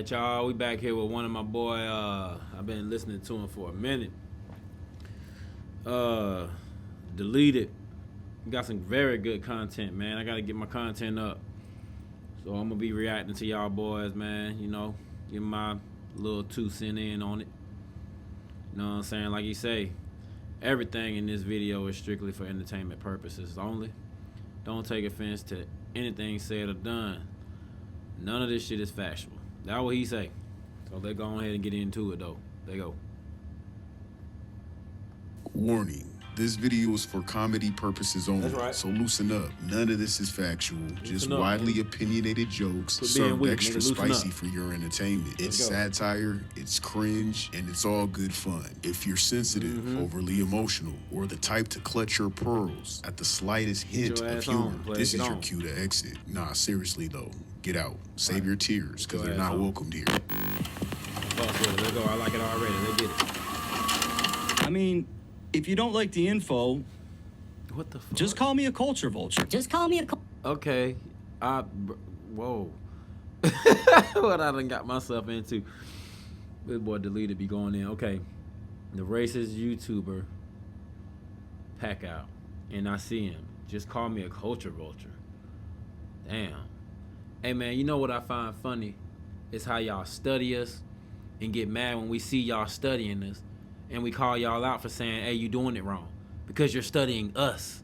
Alright, y'all, we back here with one of my boy. I've been listening to him for a minute. Deleted. Got some very good content, man. I gotta get my content up. So I'm gonna be reacting to y'all boys, man. You know, give my little 2 cents in on it. You know what I'm saying? Like you say, everything in this video is strictly for entertainment purposes only. Don't take offense to anything said or done. None of this shit is factual. That's what he say. So let's go ahead and get into it, though. There you go. Warning. This video is for comedy purposes only. That's right. So loosen up. None of this is factual. Just up, widely man. Opinionated jokes Quit being served weak, extra nigga. Loosen spicy up. for your entertainment. It's go. satire, it's cringe, and it's all good fun. If you're sensitive, overly emotional, or the type to clutch your pearls at the slightest hint your of ass humor, on, play. this Get is your on. cue to exit. Nah, seriously though. Get out. Save your tears, because your they're ass not on. welcomed here. Fuck with it. Let's go. I like it already. Let's get it. I mean, if you don't like the info, What the fuck? just call me a culture vulture. Just call me a Okay. Whoa. What I done got myself into. This boy Deleted be going in. Okay. The racist YouTuber pack out. And I see him. Just call me a culture vulture. Damn. Hey, man, you know what I find funny? Is how y'all study us and get mad when we see y'all studying us. And we call y'all out for saying, hey, you doing it wrong. Because you're studying us.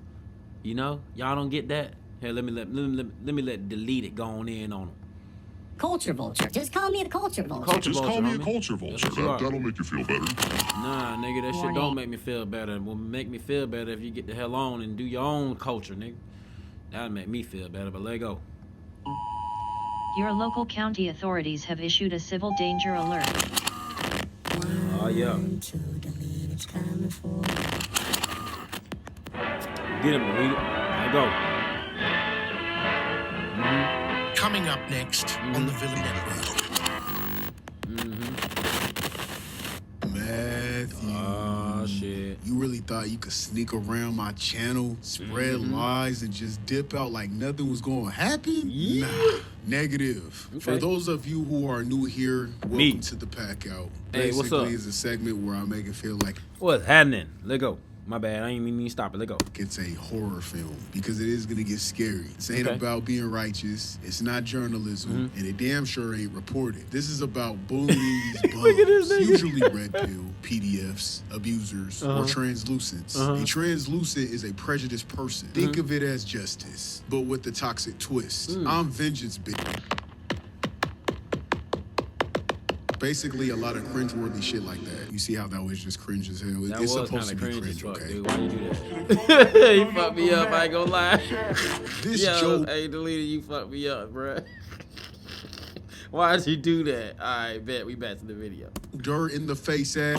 You know? Y'all don't get that? Here, let me let Deleted go on in on them. culture vulture. Just call me a culture vulture. Culture Just vulture, call me a homie. culture vulture. That's what you are. That'll make you feel better. Nah, nigga, that shit Warning. don't make me feel better. It will make me feel better if you get the hell on and do your own culture, nigga. That'll make me feel better, but let go. Your local county authorities have issued a civil danger alert. Oh, yeah. Get him, read it. Let go. Coming up next on the Villain Network. Matthew. Oh, shit. You really thought you could sneak around my channel, spread lies, and just dip out like nothing was going to happen? Yeah. Nah, negative. Okay. For those of you who are new here, welcome Me. to the Pack Out. Hey, what's up? Basically, it's a segment where I make it feel like What's happening? Let go. My bad. I ain't mean to stop it. Let go. it's a horror film because it is going to get scary. This ain't Okay. about being righteous. It's not journalism, and it damn sure ain't reported. This is about bullying these bums, Look at this nigga. usually red pill, PDFs, abusers, or translucents. A translucent is a prejudiced person. Think of it as justice, but with the toxic twist. I'm vengeance, bitch. Basically, a lot of cringeworthy shit like that. You see how that was just cringe as hell? That It's was supposed kind to of be cringe as cringe, fuck, okay? dude. Why you do that? You fucked me up. I ain't gonna lie. This Yo, joke hey, Deleted, you fucked me up, bruh. Why'd you do that? All right, bet. We back to the video. dirt in the face ass,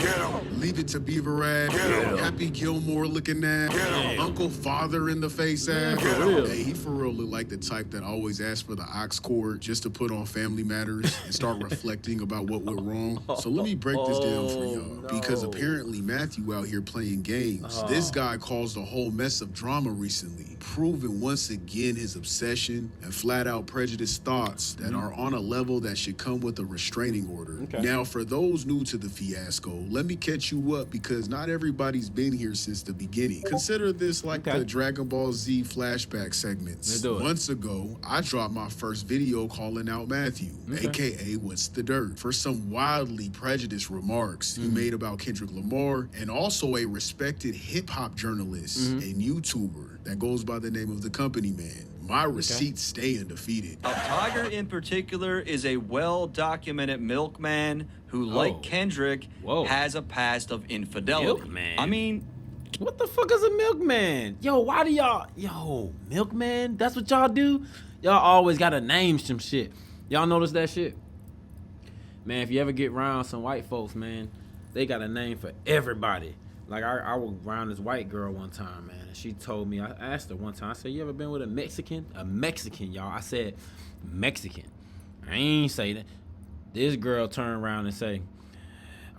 leave it to Beaver ass, Happy Gilmore looking ass, Uncle Father in the face ass. for real. Hey, he for real look like the type that always asks for the aux cord just to put on Family Matters and start reflecting about what went wrong. So let me break this down for y'all, because no. apparently Matthew out here playing games. This guy caused a whole mess of drama recently, proving once again his obsession and flat out prejudiced thoughts that are on a level that should come with a restraining order. Okay. Now, for those new to the fiasco, let me catch you up because not everybody's been here since the beginning. Consider this like Okay. the Dragon Ball Z flashback segments. Let's do it. Months ago, I dropped my first video calling out Matthew, aka What's the Dirt, for some wildly prejudiced remarks he made about Kendrick Lamar and also a respected hip-hop journalist and YouTuber that goes by the name of The Company Man. My receipts stay undefeated. Tiger in particular is a well-documented milkman who, like Kendrick, Whoa. has a past of infidelity. Milkman? I mean, What the fuck is a milkman? Yo, why do y'all... Yo, milkman? That's what y'all do? Y'all always gotta name some shit. Y'all notice that shit? Man, if you ever get around some white folks, man, they got a name for everybody. Like, I was around this white girl one time, man, and she told me... I asked her one time, I said, you ever been with a Mexican? A Mexican, y'all. I said, Mexican. I ain't say that. This girl turned around and say,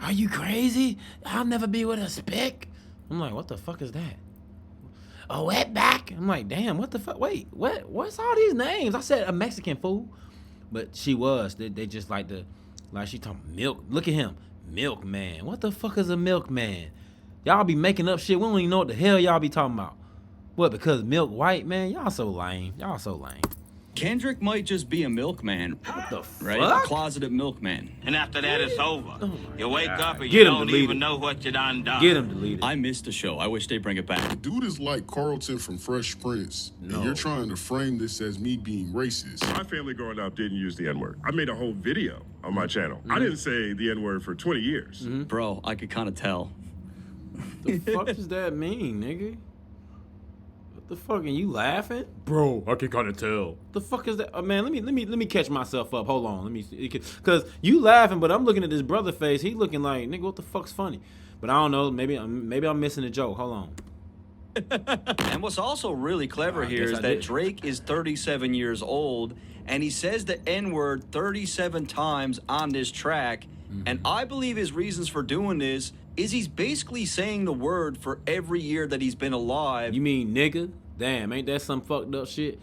are you crazy? I'll never be with a spick. I'm like, what the fuck is that? A wetback? I'm like, damn, what the fuck? Wait, what's all these names? I said a Mexican fool. But she was. They just like to Like she talking milk. Look at him. Milkman. What the fuck is a milkman? Y'all be making up shit. We don't even know what the hell y'all be talking about. What, because milk white, man? Y'all so lame. Y'all so lame. Kendrick might just be a milkman. What the Right? fuck? A closeted milkman. And after that, it's over. Oh you wake God. up and Get you him don't deleted. even know what you done done. Get him deleted. I missed the show. I wish they bring it back. Dude is like Carlton from Fresh Prince. No. And you're trying to frame this as me being racist. My family growing up didn't use the N-word. I made a whole video on my channel. I didn't say the N-word for 20 years. Bro, I could kind of tell. The fuck does that mean, nigga? What the fuck? Are you laughing? Bro, I can kind of tell. The fuck is that? Man, let me catch myself up. Hold on. Let me see. Cause you laughing, but I'm looking at this brother face. He looking like, nigga, what the fuck's funny? But I don't know. Maybe I'm missing a joke. Hold on. And what's also really clever I here guess is I that did. Drake is 37 years old, and he says the N-word 37 times on this track. And I believe his reasons for doing this is he's basically saying the word for every year that he's been alive. You mean nigga? Damn, ain't that some fucked up shit?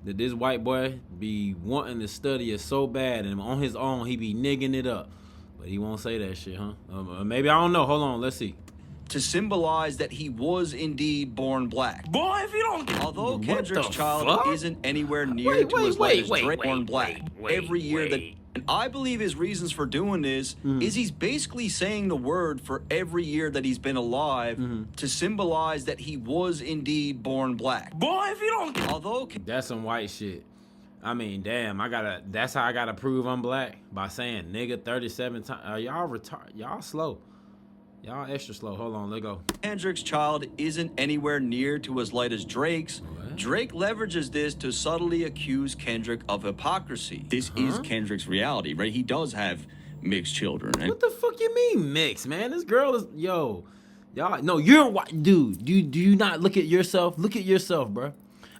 That this white boy be wanting to study it so bad, and on his own he be nigging it up, but he won't say that shit, huh? Maybe, I don't know. Hold on, let's see. to symbolize that he was indeed born black. Boy, if you don't... Although What Kendrick's the child fuck? isn't anywhere near to as light as Drake born black. Every year that... And I believe his reasons for doing this is he's basically saying the word for every year that he's been alive to symbolize that he was indeed born black. Boy, if you don't... Although... That's some white shit. I mean, damn, that's how I gotta prove I'm black, by saying nigga 37 times. Y'all retarded. Y'all slow. Y'all extra slow. Hold on, let go. Kendrick's child isn't anywhere near to as light as Drake's. What? Drake leverages this to subtly accuse Kendrick of hypocrisy. This is Kendrick's reality, right? He does have mixed children. And What the fuck you mean mix, man? This girl is, y'all, no, you're white, dude. Do you not look at yourself? Look at yourself, bro.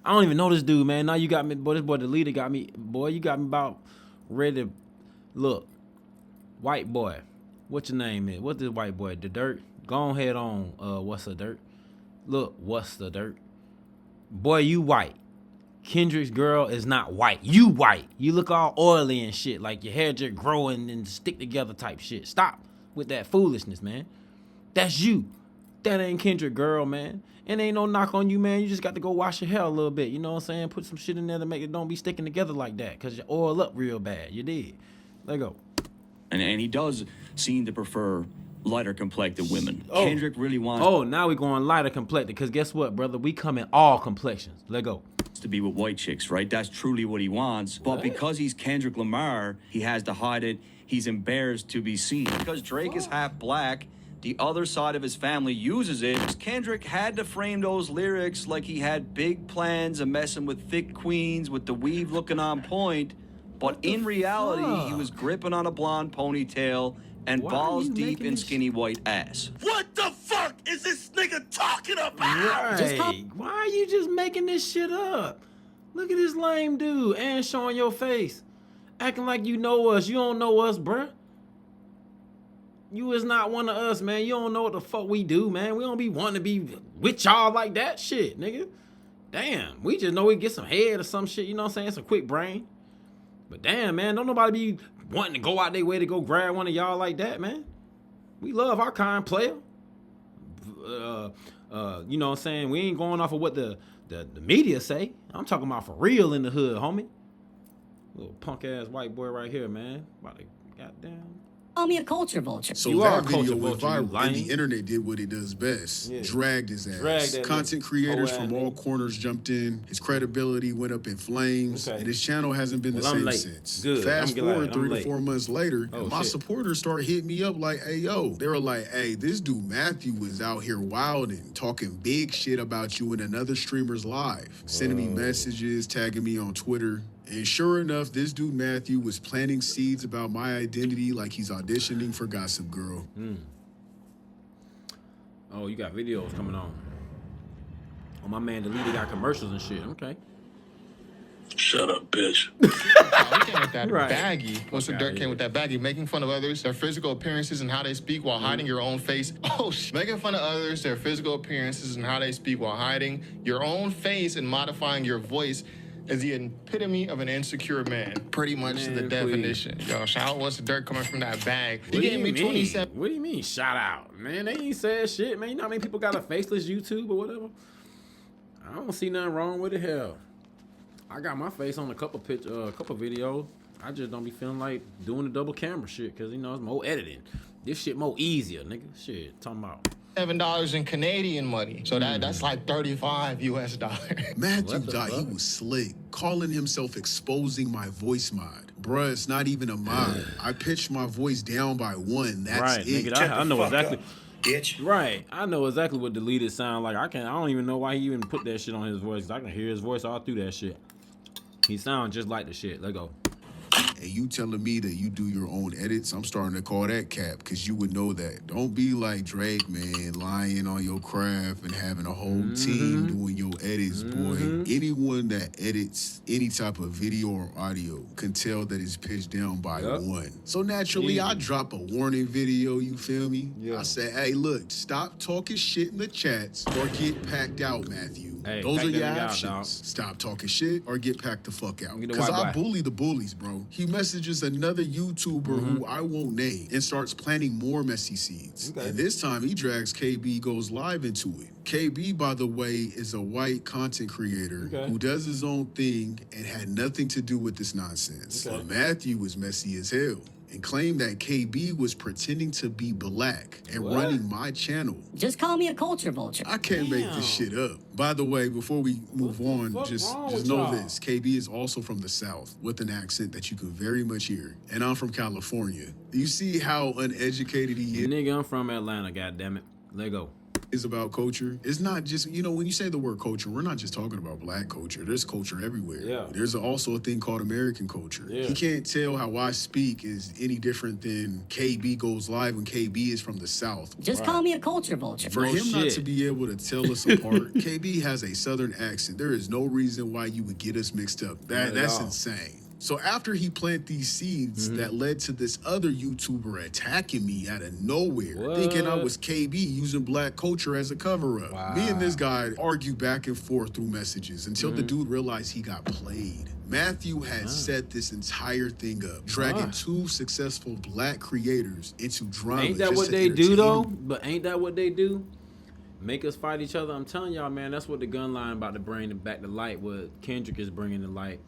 I don't even know this dude, man. Now you got me, boy. This boy, the leader, got me, boy. You got me about ready to look. White boy, what's your name is? What's this white boy? The Dirt. Go ahead on. What's the Dirt? Look, what's the Dirt? Boy, you white. Kendrick's girl is not white. You white. You look all oily and shit, like your hair just growing and stick together type shit. Stop with that foolishness, man. That's you. That ain't Kendrick girl, man. And ain't no knock on you, man. You just got to go wash your hair a little bit. You know what I'm saying? Put some shit in there to make it don't be sticking together like that. Because you oil up real bad. You did. Let go. he does seem to prefer lighter complected women. Oh. Kendrick really wants Oh, now we going lighter complected. Because guess what, brother? We come in all complexions. Let go. to be with white chicks, right? That's truly what he wants. But because he's Kendrick Lamar, he has to hide it. He's embarrassed to be seen. Because Drake is half black, the other side of his family uses it. Kendrick had to frame those lyrics like he had big plans of messing with thick queens with the weave looking on point. But in reality, he was gripping on a blonde ponytail and Why are balls you deep making in this- skinny white ass. What the fuck is this nigga talking about? Right. Why are you just making this shit up? Look at this lame dude and showing your face. Acting like you know us. You don't know us, bruh. You is not one of us, man. You don't know what the fuck we do, man. We don't be wanting to be with y'all like that shit, nigga. Damn. We just know we get some head or some shit, you know what I'm saying? Some quick brain. But damn, man, don't nobody be wanting to go out their way to go grab one of y'all like that, man. We love our kind player. You know what I'm saying? We ain't going off of what the media say. I'm talking about for real in the hood, homie. Little punk ass white boy right here, man. About to goddamn. Call me a culture vulture. So You are that a culture video went vulture, you viral, and lying. the internet did what it does best. Yeah. Dragged his ass. Dragged that Content nigga. creators Whole from ass all nigga. corners jumped in. His credibility went up in flames. Okay. And his channel hasn't been Well, the I'm same late. since. Good. Fast I'm glad. forward I'm 3 to late. 4 months later, Oh, and my shit. supporters started hitting me up like, hey, yo. They were like, hey, this dude Matthew was out here wilding, talking big shit about you in another streamer's live. Sending me messages, tagging me on Twitter. And sure enough, this dude Matthew was planting seeds about my identity like he's auditioning for Gossip Girl. Oh, you got videos coming on. Oh, my man, the leader got commercials and shit. Okay. Shut up, bitch. He came with that Right. baggy. What's the Fuck dirt outta came here. with that baggy? Making fun of others, their physical appearances and how they speak while hiding your own face. Oh, making fun of others, their physical appearances and how they speak while hiding your own face and modifying your voice. is the epitome of an insecure man. Pretty much Man, the please. definition. Yo, shout out what's the dirt coming from that bag. What He do gave you me mean? 27. What do you mean shout out? Man, they ain't said shit, man. You know how many people got a faceless YouTube or whatever? I don't see nothing wrong with it. Hell, I got my face on a couple videos. I just don't be feeling like doing the double camera shit because, you know, it's more editing. This shit more easier, nigga. Shit, talking about. $7 in Canadian money. So that's like 35 US dollars. Matthew What the thought he fuck? was slick, calling himself exposing my voice mod. Bruh, it's not even a mod. I pitched my voice down by 1. That's Right, it. nigga. I know exactly. Bitch. Right, I know exactly what deleted sound like. I don't even know why he even put that shit on his voice. 'Cause I can hear his voice all through that shit. He sounds just like the shit. Let go. And you telling me that you do your own edits, I'm starting to call that cap, because you would know that. Don't be like Drake, man, lying on your craft and having a whole team doing your edits, boy. Anyone that edits any type of video or audio can tell that it's pitched down by 1. So naturally, I drop a warning video, you feel me? I say, hey, look, stop talking shit in the chats or get packed out, Matthew. Hey, Those pack are your that nigga out, options. dog. Stop talking shit or get packed the fuck out. Get the Because white I boy. bully the bullies, bro. He messages another YouTuber who I won't name and starts planting more messy seeds. And this time he drags KB Goes Live into it. KB, by the way, is a white content creator who does his own thing and had nothing to do with this nonsense. But Matthew was messy as hell and claimed that KB was pretending to be black and running my channel. Just call me a culture vulture. I can't make this shit up. By the way, before we move on, fuck just wrong with know y'all? this. KB is also from the South with an accent that you can very much hear. And I'm from California. You see how uneducated he Nigga, I'm from Atlanta, goddammit. Let go. is about culture? It's not just, you know, when you say the word culture, we're not just talking about black culture. There's culture everywhere. Yeah. There's also a thing called American culture. Yeah. He can't tell how I speak is any different than KB Goes Live when KB is from the South. Just call me a culture vulture. For No him not shit. to be able to tell us apart, KB has a Southern accent. There is no reason why you would get us mixed up. Not at That's all. insane. So after he planted these seeds that led to this other YouTuber attacking me out of nowhere, thinking I was KB using black culture as a cover-up. Me and this guy argue back and forth through messages until the dude realized he got played. Matthew had set this entire thing up, dragging 2 successful black creators into drama. Ain't that just what to they do entertain though? me. But ain't that what they do? Make us fight each other. I'm telling y'all, man, that's what the gun line about to bring back the light. What Kendrick is bringing the light.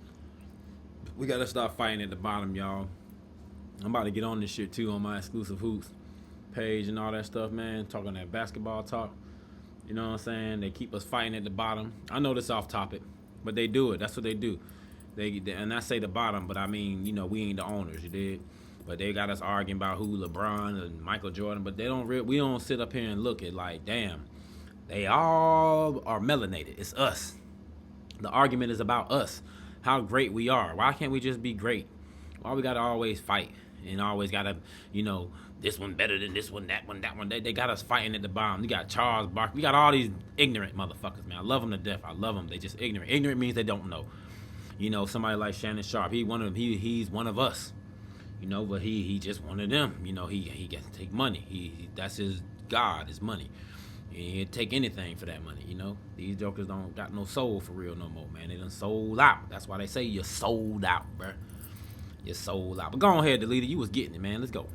We gotta stop fighting at the bottom, y'all. I'm about to get on this shit too on my exclusive hoops page and all that stuff, man. Talking that basketball talk. You know what I'm saying? They keep us fighting at the bottom. I know this off topic, but they do it. That's what they do. They and I say the bottom, but I mean, you know, we ain't the owners, you dig? But they got us arguing about who LeBron and Michael Jordan, but they don't. We don't sit up here and look at like, damn, they all are melanated. It's us. The argument is about us, how great we are. Why can't we just be great? Why we gotta always fight and always gotta, you know, this one better than this one, that one, that one. They got us fighting at the bottom. You got Charles Barkley. We got all these ignorant motherfuckers, man. I love them to death. I love them. They just ignorant. Ignorant means they don't know. You know, somebody like Shannon Sharp. He's one of us. You know, but he just one of them. You know, he gets to take money. He that's his God, his money. He'd take anything for that money, you know. These jokers don't got no soul for real no more, man. They done sold out. That's why they say you're sold out, bruh. You're sold out. But go on ahead, Delete it. You was getting it, man. Let's go.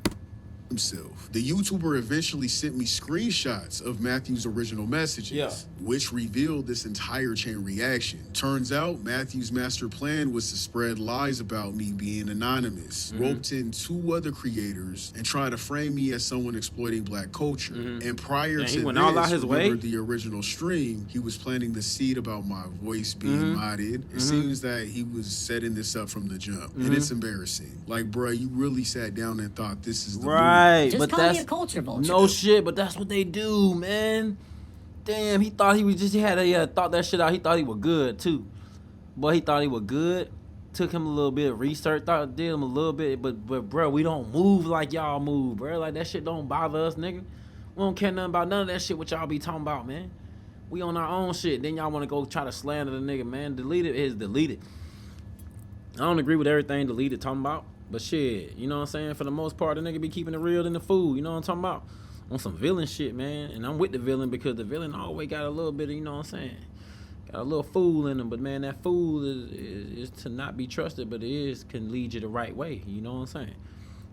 Himself. The YouTuber eventually sent me screenshots of Matthew's original messages, which revealed this entire chain reaction. Turns out Matthew's master plan was to spread lies about me being anonymous, roped in 2 other creators, and try to frame me as someone exploiting black culture. And prior he to went this, all out his way? remember the original stream, he was planting the seed about my voice being modded. It seems that he was setting this up from the jump, and it's embarrassing. Like, bruh, you really sat down and thought this is the move. Right, Just but call me that's a culture vulture. no shit. But that's what they do, man. Damn, he thought he was just he had thought that shit out. He thought he was good too. Boy, he thought he was good. Took him a little bit of research. Did him a little bit, but bro, we don't move like y'all move, bro. Like that shit don't bother us, nigga. We don't care nothing about none of that shit what y'all be talking about, man. We on our own shit. Then y'all want to go try to slander the nigga, man. Delete it is deleted. I don't agree with everything Deleted talking about. But shit, you know what I'm saying? For the most part, the nigga be keeping it real than the fool. You know what I'm talking about? On some villain shit, man. And I'm with the villain because the villain always got a little bit of, you know what I'm saying? Got a little fool in them, but man, that fool is to not be trusted, but can lead you the right way. You know what I'm saying?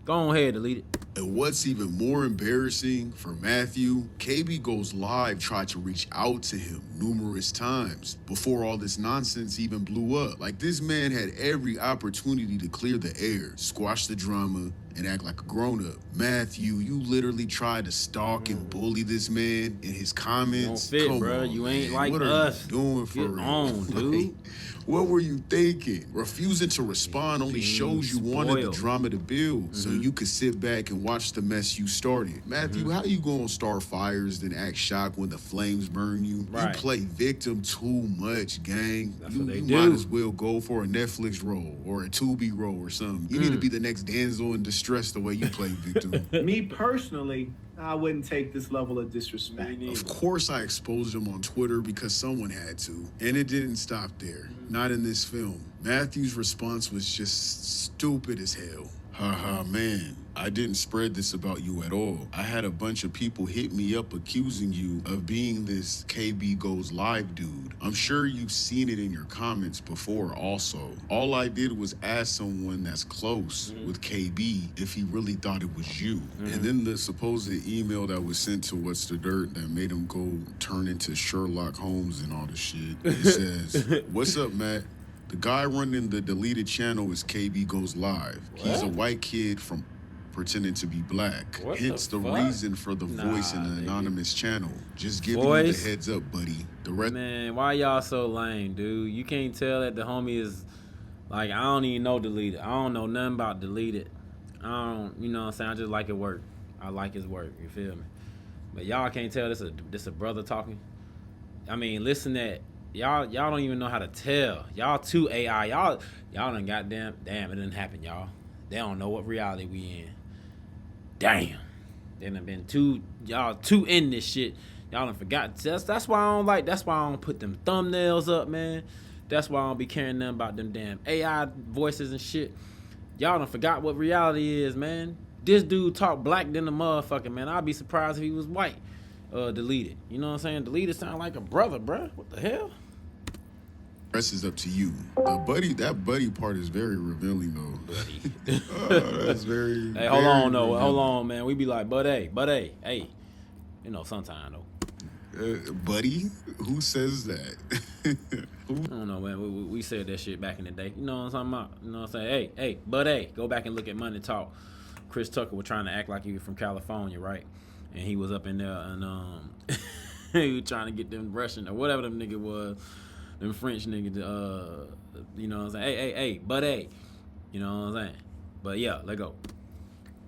Go on ahead, delete it. And what's even more embarrassing for Matthew, KB Goes Live tried to reach out to him numerous times before all this nonsense even blew up. Like, this man had every opportunity to clear the air, squash the drama, and act like a grown-up. Matthew, you literally tried to stalk and bully this man in his comments. Don't fit, Come bro. on, You ain't man. like what us. Are you doing for Get real? on, dude. Like, what were you thinking? Refusing to respond only shows you wanted the drama to build, so you could sit back and watch the mess you started. Matthew, how you gonna start fires then act shocked when the flames burn you? Right. You play victim too much, gang. That's you what they you do. might as well go for a Netflix role or a Tubi role or something. You need to be the next Denzel in distress the way you play victim. Me personally, I wouldn't take this level of disrespect. Of course I exposed him on Twitter because someone had to. And it didn't stop there. Not in this film. Matthew's response was just stupid as hell. Haha, man. I didn't spread this about you at all. I had a bunch of people hit me up accusing you of being this KB Goes Live dude. I'm sure you've seen it in your comments before also. All I did was ask someone that's close with KB if he really thought it was you. And then the supposed email that was sent to What's the Dirt that made him go turn into Sherlock Holmes and all the shit. It says, "What's up, Matt? The guy running the deleted channel is KB Goes Live. He's a white kid from pretending to be black. What Hence the the fuck? reason for the voice in the nigga. anonymous channel. Just giving Voice? you the heads up, buddy. The rest." Man, why y'all so lame, dude? You can't tell that the homie is like, I don't even know deleted. I don't know nothing about deleted. I don't, you know what I'm saying? I just like it work. I like his work. You feel me? But y'all can't tell this a brother talking. I mean, listen that y'all don't even know how to tell. Y'all too AI. Y'all done damn it didn't happen, y'all. They don't know what reality we in. Damn. They done been y'all too in this shit. Y'all done forgot. That's why I don't like. That's why I don't put them thumbnails up, man. That's why I don't be caring nothing about them damn AI voices and shit. Y'all done forgot what reality is, man. This dude talk black than a motherfucker, man. I'd be surprised if he was white. Deleted. You know what I'm saying? Deleted sound like a brother, bruh. What the hell? rest is up to you. That buddy part is very revealing, though. That's very. Hey, hold on, though. Hold on, man. We be like, hey. You know, sometime, though. Buddy? Who says that? I don't know, man. We said that shit back in the day. You know what I'm talking about? You know what I'm saying? Hey, go back and look at Money Talk. Chris Tucker was trying to act like he was from California, right? And he was up in there and he was trying to get them Russian or whatever them nigga was, them French niggas. You know what I'm saying? Hey, buddy. You know what I'm saying? But yeah, let go.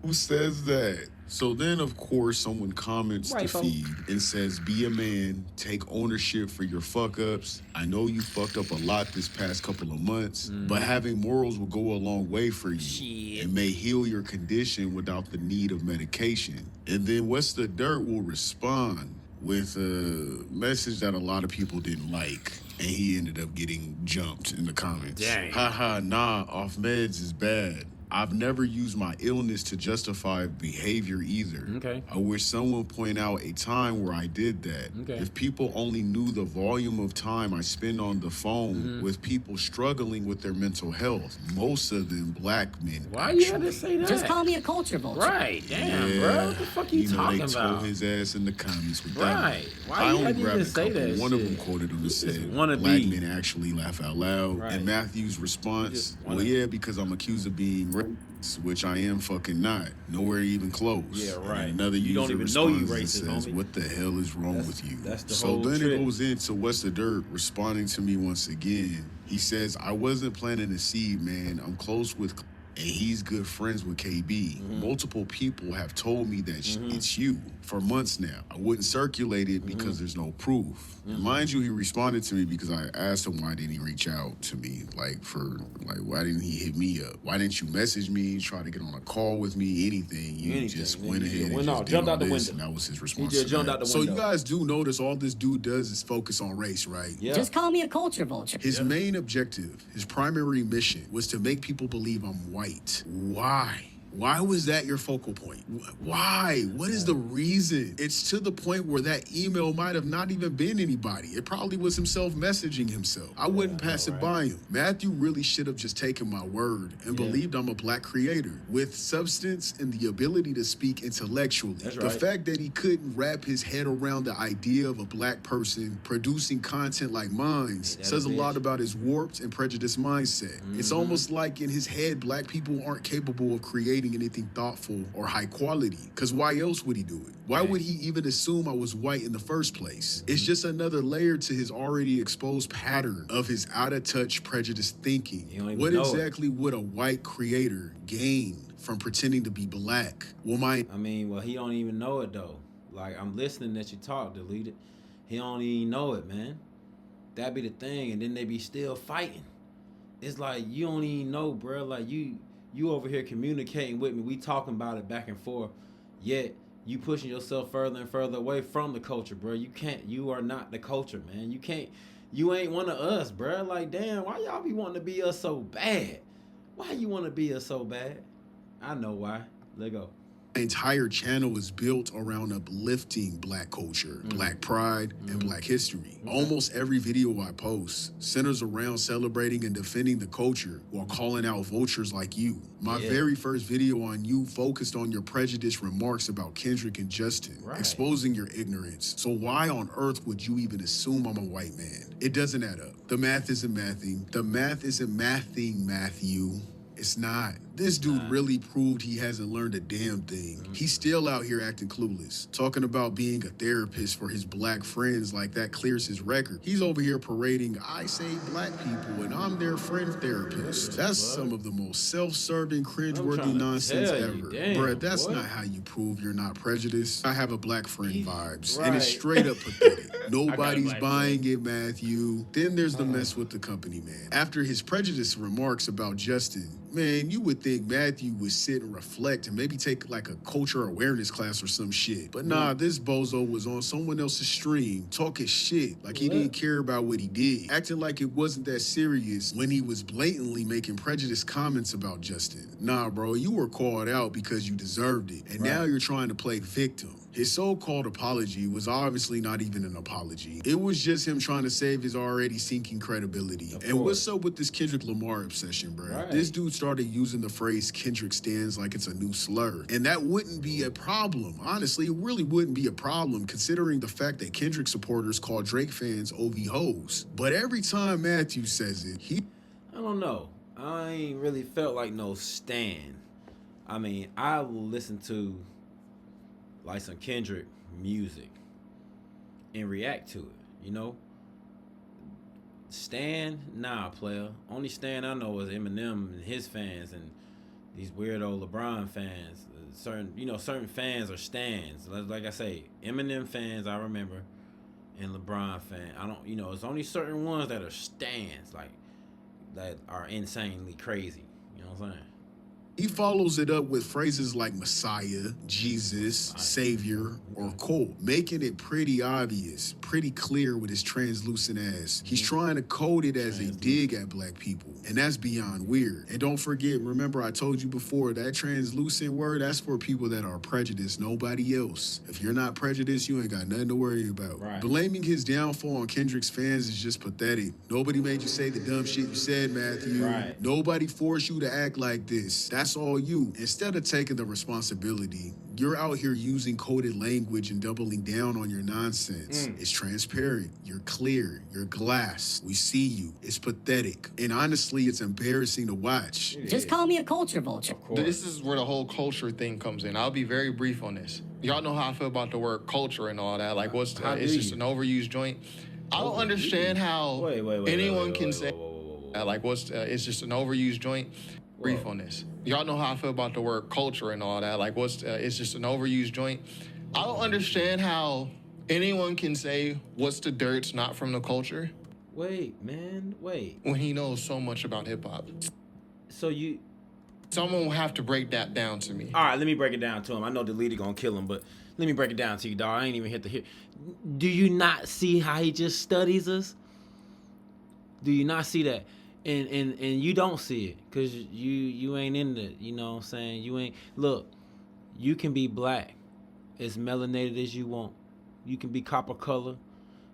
Who says that? So then, of course, someone comments the feed and says, "Be a man, take ownership for your fuck-ups. I know you fucked up a lot this past couple of months, but having morals will go a long way for you. It may heal your condition without the need of medication." And then What's the Dirt will respond with a message that a lot of people didn't like, and he ended up getting jumped in the comments. Dang. Haha, nah, off meds is bad. I've never used my illness to justify behavior either. Okay. I wish someone point out a time where I did that. Okay. If people only knew the volume of time I spend on the phone with people struggling with their mental health, most of them black men. Why you had to say that? Just call me a culture vulture. Right, damn, bro. What the fuck you talking they about? told his ass in the comments with Right. that. Why I you only had to grabbed even a say couple. that One of shit? them quoted him and said, wanna "Black be." men actually laugh out loud." Right. And Matthew's response, Just "Well, wanna- yeah, because I'm accused of being racist, which I am fucking not. Nowhere even close." Yeah, right. And another You don't user even know you responds and racist, says, homie. "What the hell is wrong with you?" that's the So whole then trick. it goes into What's the Dirt responding to me once again. He says, "I wasn't planting a seed, man. I'm close with, and he's good friends with KB. Multiple people have told me that it's you for months now. I wouldn't circulate it because there's no proof." And mind you, he responded to me because I asked him why didn't he reach out to me, why didn't he hit me up? Why didn't you message me, try to get on a call with me, anything? You just went ahead and just jumped did out the all this, window. and that was his response. just to jumped that. out the So you window. guys do notice all this dude does is focus on race, right? Yeah. Just call me a culture vulture. His main objective, his primary mission, was to make people believe I'm white. Why? Why was that your focal point? Why? What is the reason? It's to the point where that email might have not even been anybody. It probably was himself messaging himself. I wouldn't pass it by him. Matthew really should have just taken my word and believed I'm a black creator with substance and the ability to speak intellectually. The fact that he couldn't wrap his head around the idea of a black person producing content like mine says a lot about his warped and prejudiced mindset. It's almost like in his head, black people aren't capable of creating anything thoughtful or high quality. Because why else would he do it? Why would he even assume I was white in the first place? It's just another layer to his already exposed pattern of his out-of-touch prejudiced thinking. What exactly would a white creator gain from pretending to be black? Well, he don't even know it though. Like, I'm listening that you talk, deleted. He don't even know it, man. That be the thing, and then they be still fighting. It's like, you don't even know, bro. Like, you over here communicating with me. We talking about it back and forth. Yet, you pushing yourself further and further away from the culture, bro. You are not the culture, man. You ain't one of us, bro. Like, damn, why y'all be wanting to be us so bad? Why you want to be us so bad? I know why. Let go. My entire channel is built around uplifting black culture, black pride, and black history. Almost every video I post centers around celebrating and defending the culture while calling out vultures like you. My very first video on you focused on your prejudiced remarks about Kendrick and Justin, exposing your ignorance. So why on earth would you even assume I'm a white man? It doesn't add up. The math isn't mathing. The math isn't mathing, Matthew. It's not. This dude really proved he hasn't learned a damn thing. He's still out here acting clueless, talking about being a therapist for his black friends like that clears his record. He's over here parading, I save black people and I'm their friend therapist. That's some of the most self-serving, cringeworthy nonsense ever. Bruh, that's not how you prove you're not prejudiced. I have a black friend vibes, and it's straight up pathetic. Nobody's buying it, Matthew. Then there's the mess with the company, man. After his prejudiced remarks about Justin, man, you would think Matthew would sit and reflect and maybe take like a culture awareness class or some shit. But nah, this bozo was on someone else's stream talking shit like he didn't care about what he did, acting like it wasn't that serious when he was blatantly making prejudiced comments about Justin. Nah, bro, you were called out because you deserved it, and now you're trying to play victim. His so-called apology was obviously not even an apology. It was just him trying to save his already sinking credibility. And what's up with this Kendrick Lamar obsession, bro? This dude started using the phrase Kendrick stands like it's a new slur. And that wouldn't be a problem. Honestly, it really wouldn't be a problem considering the fact that Kendrick supporters call Drake fans OV hoes. But every time Matthew says it, I don't know. I ain't really felt like no stan. I mean, I will listen to like some Kendrick music and react to it, you know? Stan, nah, player. Only Stan I know is Eminem and his fans and these weirdo LeBron fans. Certain fans are stans. Like I say, Eminem fans I remember, and LeBron fans. It's only certain ones that are stans, like that are insanely crazy. You know what I'm saying? he follows it up with phrases like Messiah, Jesus, Savior, or Cult, making it pretty obvious, pretty clear with his translucent ass. He's trying to code it as a dig at black people, and that's beyond weird. And don't forget, remember I told you before, that translucent word, that's for people that are prejudiced, nobody else. If you're not prejudiced, you ain't got nothing to worry about. Right. Blaming his downfall on Kendrick's fans is just pathetic. Nobody made you say the dumb shit you said, Matthew. Right. Nobody forced you to act like this. That's all you. Instead of taking the responsibility, you're out here using coded language and doubling down on your nonsense. It's transparent. You're clear. You're glass. We see you. It's pathetic. And honestly, it's embarrassing to watch. Just call me a culture vulture. This is where the whole culture thing comes in. I'll be very brief on this. Y'all know how I feel about the word culture and all that. Like, it's just an overused joint. I don't understand how anyone can say, it's just an overused joint. Brief on this. Y'all know how I feel about the word culture and all that. Like, it's just an overused joint. I don't understand how anyone can say what's the dirt's not from the culture. Wait, man, wait. When he knows so much about hip hop. Someone will have to break that down to me. All right, let me break it down to him. I know the leader gonna kill him, but let me break it down to you, dog. I ain't even hit the hit. Do you not see how he just studies us? Do you not see that? and you don't see it because you ain't in it. You know what I'm saying? You ain't look. You can be black, as melanated as you want. You can be copper color.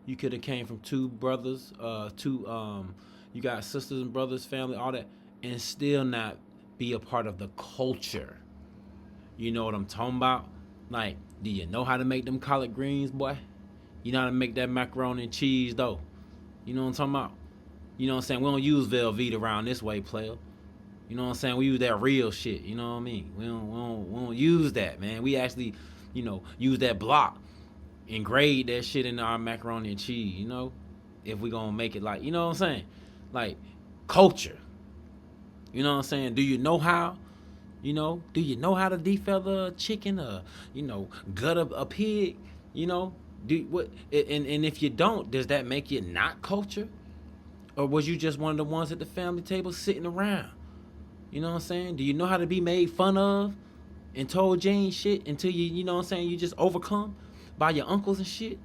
You could have came from two brothers, you got sisters and brothers, family, all that, and still not be a part of the culture. You know what I'm talking about? Like, do you know how to make them collard greens, boy? You know how to make that macaroni and cheese, though? You know what I'm talking about? You know what I'm saying? We don't use Velveeta around this way, player. You know what I'm saying? We use that real shit. You know what I mean? We don't use that, man. We actually, use that block and grade that shit into our macaroni and cheese, if we gonna make it like, you know what I'm saying? Like, culture. You know what I'm saying? Do you know how? Do you know how to defeather a chicken or, gut a pig? And if you don't, does that make you not culture? Or was you just one of the ones at the family table sitting around? You know what I'm saying? Do you know how to be made fun of and told you ain't shit until you know what I'm saying, you just overcome by your uncles and shit?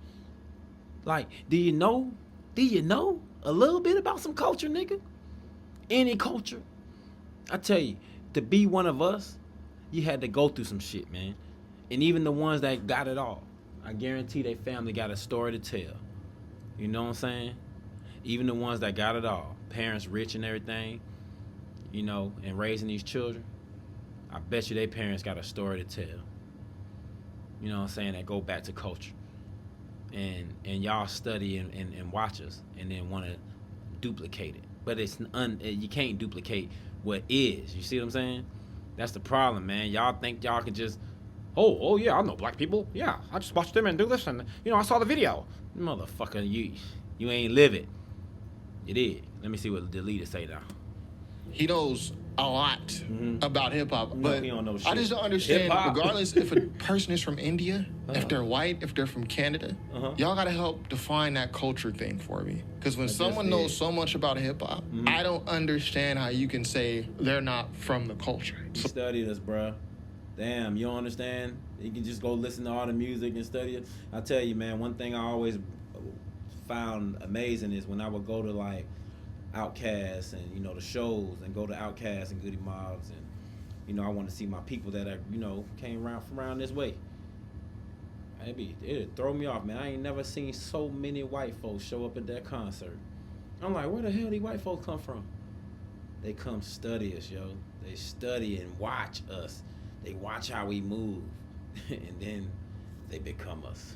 Like, do you know a little bit about some culture, nigga? Any culture? I tell you, to be one of us, you had to go through some shit, man. And even the ones that got it all, I guarantee their family got a story to tell. You know what I'm saying? Even the ones that got it all, parents rich and everything, and raising these children, I bet you their parents got a story to tell. You know what I'm saying? That go back to culture. And y'all study and watch us and then want to duplicate it. But you can't duplicate what is. You see what I'm saying? That's the problem, man. Y'all think y'all can just, oh yeah, I know black people. Yeah, I just watched them and do this and, I saw the video. Motherfucker, you ain't live it. You did. Let me see what the leader say now. He knows a lot about hip hop, but he don't know shit. I just don't understand. Hip-hop. Regardless if a person is from India, if they're white, if they're from Canada, y'all gotta help define that culture thing for me. Because when someone knows so much about hip hop, I don't understand how you can say they're not from the culture. You studied us, bruh. Damn, you don't understand? You can just go listen to all the music and study it. I tell you, man, one thing I always found amazing is when I would go to like Outkast and the shows and go to Outkast and Goody Mobs and I want to see my people that came from around this way. It'd throw me off, man. I ain't never seen so many white folks show up at that concert. I'm like, where the hell these white folks come from? They come study us, yo. They study and watch us. They watch how we move and then they become us.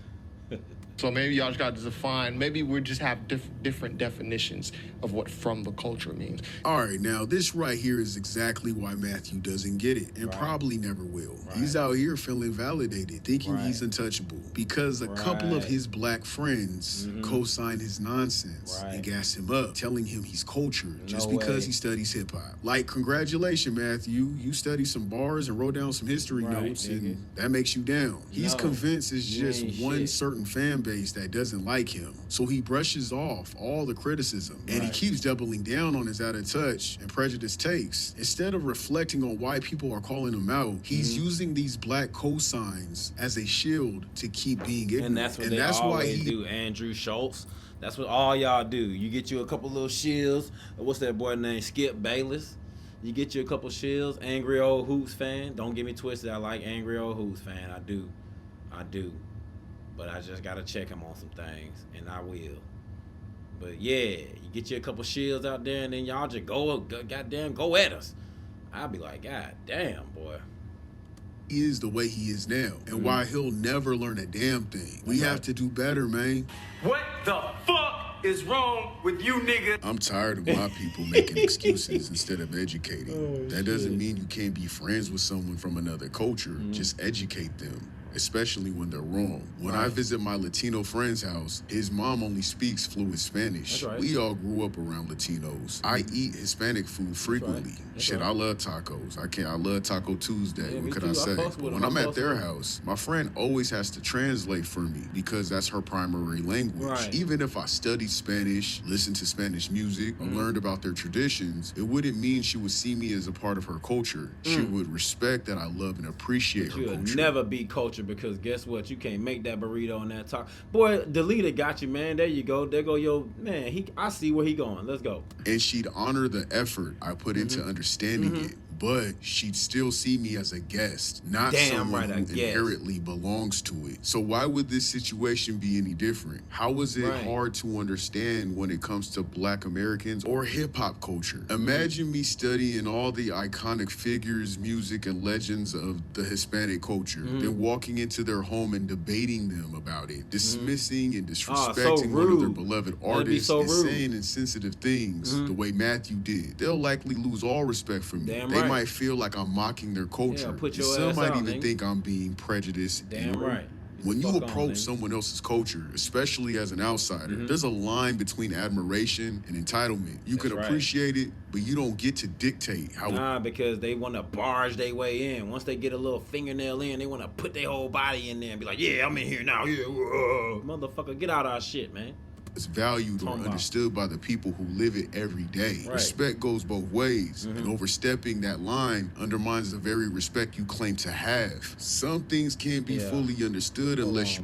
So maybe y'all just got to define, maybe we just have different definitions of what from the culture means. All right, now this right here is exactly why Matthew doesn't get it and probably never will. He's out here feeling validated, thinking he's untouchable because a couple of his black friends co-signed his nonsense and gas him up, telling him he's cultured just because he studies hip-hop. Like, congratulations, Matthew. You studied some bars and wrote down some history notes, and that makes you down. He's convinced it's just one certain fan base that doesn't like him, so he brushes off all the criticism and he keeps doubling down on his out of touch and prejudiced takes. Instead of reflecting on why people are calling him out, he's using these black cosigns as a shield to keep being ignorant. And that's what they always do, Andrew Schultz. That's what all y'all do. You get you a couple little shields. What's that boy named? Skip Bayless. You get you a couple shields. Angry old Hoops fan. Don't get me twisted. I like Angry old Hoops fan. I do. But I just gotta check him on some things, and I will. But yeah, you get you a couple shields out there, and then y'all just go at us. I'll be like, God damn, boy. He is the way he is now, and why he'll never learn a damn thing. We have to do better, man. What the fuck is wrong with you, nigga? I'm tired of my people making excuses instead of educating. That doesn't mean you can't be friends with someone from another culture. Just educate them, especially when they're wrong. When I visit my Latino friend's house, his mom only speaks fluent Spanish. That's right. We all grew up around Latinos. I eat Hispanic food frequently. Shit, I love tacos. I love Taco Tuesday. What could I say? But when I'm at their house, my friend always has to translate for me because that's her primary language. Even if I studied Spanish, listened to Spanish music, or learned about their traditions, it wouldn't mean she would see me as a part of her culture. She would respect that I love and appreciate her culture. You'll never be culture culture because guess what? You can't make that burrito and that taco. Boy, Delita got you, man. There you go. There go your man. I see where he going. Let's go. And she'd honor the effort I put into understanding it, but she'd still see me as a guest, not someone who inherently belongs to it. So why would this situation be any different? How was it hard to understand when it comes to Black Americans or hip-hop culture? Imagine me studying all the iconic figures, music, and legends of the Hispanic culture, then walking into their home and debating them about it, dismissing and disrespecting one of their beloved artists, and saying insensitive things the way Matthew did. They'll likely lose all respect for me. They might feel like I'm mocking their culture. Some might even think I'm being prejudiced. When you approach someone else's culture, especially as an outsider, there's a line between admiration and entitlement. You can appreciate it, but you don't get to dictate how because they want to barge their way in. Once they get a little fingernail in, they want to put their whole body in there and be like, yeah, I'm in here now. Yeah, motherfucker, get out of our shit, man. It's valued or understood by the people who live it every day. Respect goes both ways, and overstepping that line undermines the very respect you claim to have. Some things can't be fully understood unless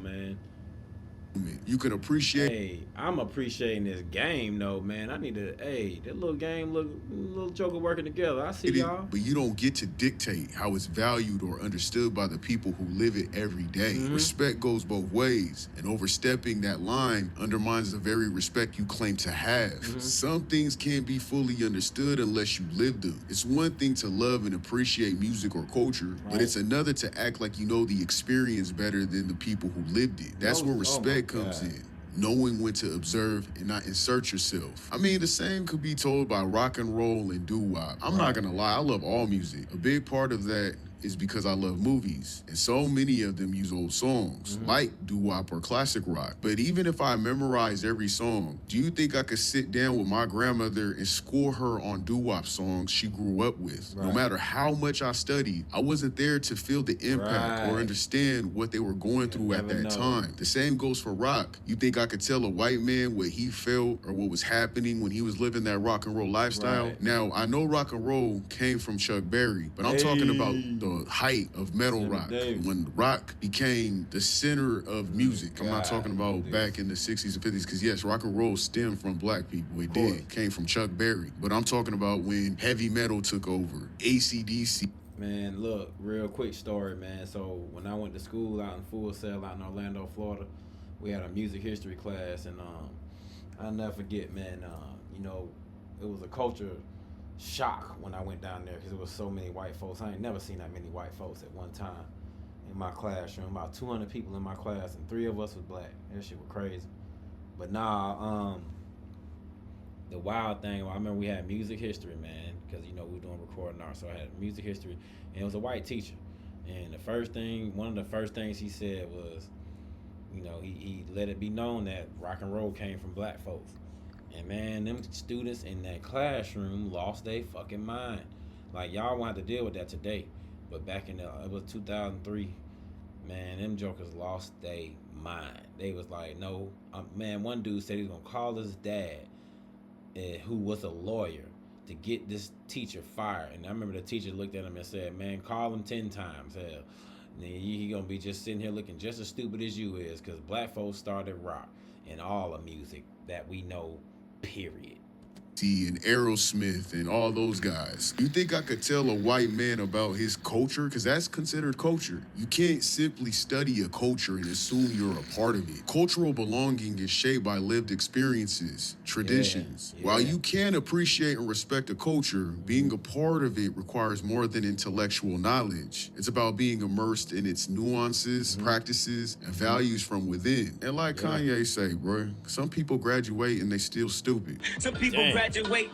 you can appreciate. Hey, I'm appreciating this game though, man. I need to. Hey, that little game, little Joker working together. I see y'all. But you don't get to dictate how it's valued or understood by the people who live it every day. Respect goes both ways, and overstepping that line undermines the very respect you claim to have. Some things can't be fully understood unless you live them. It's one thing to love and appreciate music or culture, but it's another to act like you know the experience better than the people who lived it. That's where respect comes in. Knowing when to observe and not insert yourself. I mean, the same could be told by rock and roll and doo-wop. I'm not gonna lie, I love all music. A big part of that is because I love movies, and so many of them use old songs, like doo-wop or classic rock. But even if I memorize every song, do you think I could sit down with my grandmother and school her on doo-wop songs she grew up with? No matter how much I studied, I wasn't there to feel the impact or understand what they were going through at that time. The same goes for rock. You think I could tell a white man what he felt or what was happening when he was living that rock and roll lifestyle? Now, I know rock and roll came from Chuck Berry, but I'm talking about the height of metal rock, when rock became the center of music. I'm not talking about back in the 60s and 50s, because yes, rock and roll stemmed from Black people. It did. Came from Chuck Berry. But I'm talking about when heavy metal took over, AC/DC. Man, look, real quick story, man. So when I went to school out in Full Sail out in Orlando, Florida, we had a music history class, and I'll never forget, man, you know, it was a culture shock when I went down there because there was so many white folks. I ain't never seen that many white folks at one time in my classroom. About 200 people in my class, and 3 of us was Black. That shit was crazy. But nah, the wild thing, I remember we had music history, man, because you know we were doing recording art, so I had music history, and it was a white teacher. And one of the first things he said was, you know, he let it be known that rock and roll came from Black folks. And man, them students in that classroom lost their fucking mind. Like, y'all won't have to deal with that today. But back in it was 2003, man, them jokers lost their mind. They was like, no, man, one dude said he was gonna call his dad, who was a lawyer, to get this teacher fired. And I remember the teacher looked at him and said, man, call him 10 times, hell. And he gonna be just sitting here looking just as stupid as you is, because Black folks started rock and all the music that we know, period. And Aerosmith and all those guys. You think I could tell a white man about his culture? Because that's considered culture. You can't simply study a culture and assume you're a part of it. Cultural belonging is shaped by lived experiences, traditions. While you can appreciate and respect a culture, being a part of it requires more than intellectual knowledge. It's about being immersed in its nuances, practices, and values from within. And like Kanye say, bro, some people graduate and they still stupid. Some people graduate,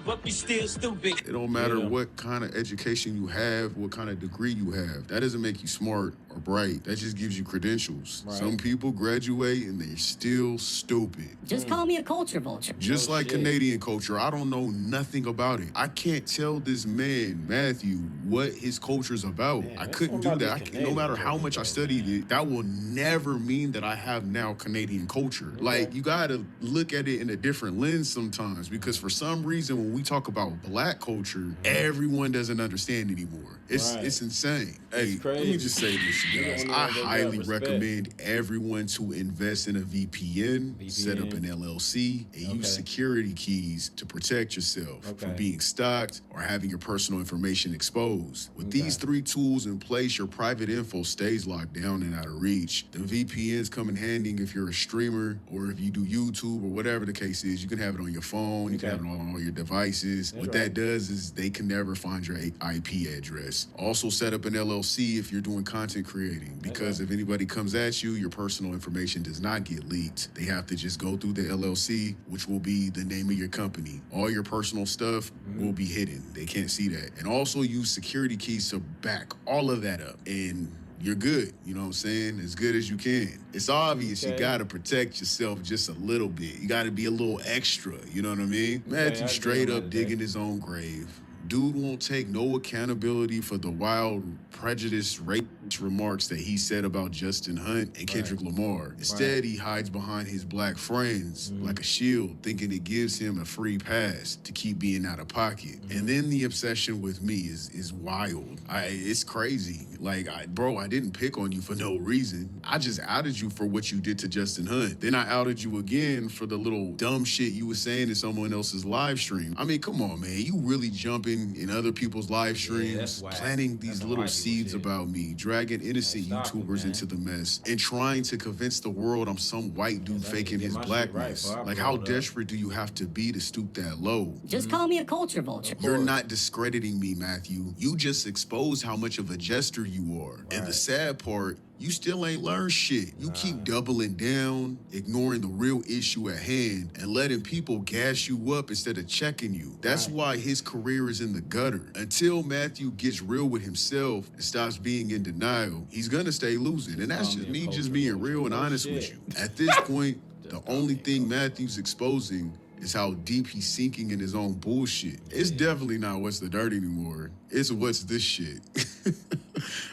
but we still stupid. It don't matter what kind of education you have, what kind of degree you have. That doesn't make you smart or bright. That just gives you credentials. Some people graduate and they're still stupid. Just call me a culture vulture. Just like Canadian culture, I don't know nothing about it. I can't tell this man, Matthew, what his culture's about. Man, I couldn't do that. No matter how much I studied it, that will never mean that I have now Canadian culture. Like, you gotta look at it in a different lens sometimes, because for some reason, when we talk about Black culture, everyone doesn't understand anymore. It's insane. Hey, let me just say this you guys. I highly recommend everyone to invest in a VPN, set up an LLC, and use security keys to protect yourself from being stalked or having your personal information exposed. With these 3 tools in place, your private info stays locked down and out of reach. The VPNs come in handy if you're a streamer or if you do YouTube or whatever the case is. You can have it on your phone, you can have it on all your devices. What that does is they can never find your IP address. Also set up an LLC if you're doing content creating, because if anybody comes at you, your personal information does not get leaked. They have to just go through the LLC, which will be the name of your company. All your personal stuff will be hidden. They can't see that. And also use security keys to back all of that up. And you're good, you know what I'm saying? As good as you can. It's obvious you gotta protect yourself just a little bit. You gotta be a little extra, you know what I mean? Matthew straight up digging his own grave. Dude won't take no accountability for the wild, prejudiced, racist remarks that he said about Justin Hunt and Kendrick Lamar. Instead, he hides behind his black friends like a shield, thinking it gives him a free pass to keep being out of pocket. And then the obsession with me is wild. It's crazy. Like, bro, I didn't pick on you for no reason. I just outed you for what you did to Justin Hunt. Then I outed you again for the little dumb shit you were saying in someone else's live stream. I mean, come on, man. You really jumping in other people's live streams, planting these little seeds about me, dragging innocent YouTubers into the mess, and trying to convince the world I'm some white dude faking his blackness. Like, how desperate do you have to be to stoop that low? Just call me a culture vulture. You're not discrediting me, Matthew. You just exposed how much of a jester you are. And the sad part, you still ain't learned shit. You keep doubling down, ignoring the real issue at hand, and letting people gas you up instead of checking you. That's why his career is in the gutter. Until Matthew gets real with himself and stops being in denial, he's gonna stay losing. And that's just me just being real and honest with you. At this point, the only thing Matthew's exposing is how deep he's sinking in his own bullshit. It's definitely not What's the Dirt anymore. It's What's This Shit.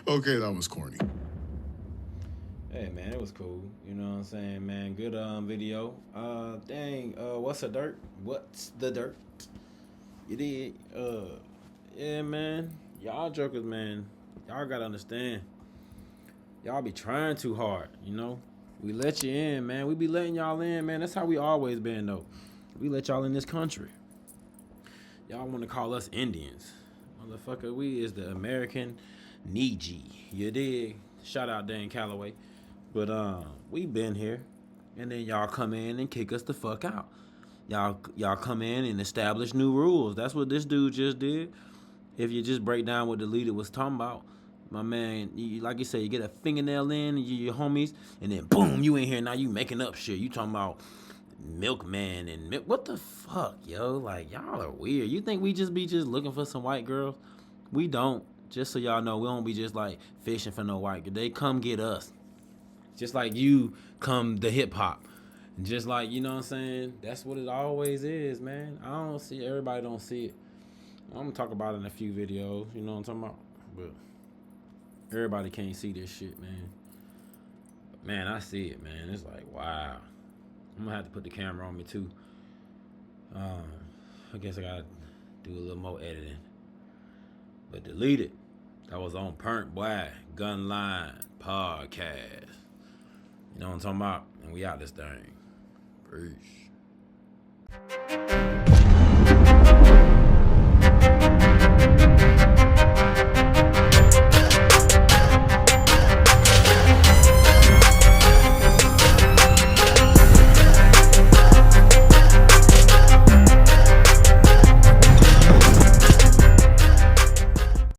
Okay, that was corny. Hey man, it was cool. You know what I'm saying, man? Good video. What's the dirt? What's the dirt? You did. Yeah, man. Y'all jokers, man. Y'all gotta understand. Y'all be trying too hard, you know? We let you in, man. We be letting y'all in, man. That's how we always been, though. We let y'all in this country. Y'all want to call us Indians. Motherfucker, we is the American Niji. You dig? Shout out Dan Calloway. But we been here. And then y'all come in and kick us the fuck out. Y'all come in and establish new rules. That's what this dude just did. If you just break down what the leader was talking about, my man, like you said, you get a fingernail in, your homies, and then boom, you in here, now you making up shit. You talking about milkman and milk. What the fuck, yo? Like, y'all are weird. You think we just be looking for some white girls? We don't. Just so y'all know, we don't be just like fishing for no white girl. They come get us. Just like you come the hip hop. Just like, you know what I'm saying? That's what it always is, man. I don't see, everybody don't see it. I'm gonna talk about it in a few videos, you know what I'm talking about? But everybody can't see this shit, man. But man, I see it, man. It's like, wow. I'm gonna have to put the camera on me too. I guess I gotta do a little more editing. But delete it. That was on Pernt Boy Gunline Podcast. You know what I'm talking about? And we out this thing. Peace.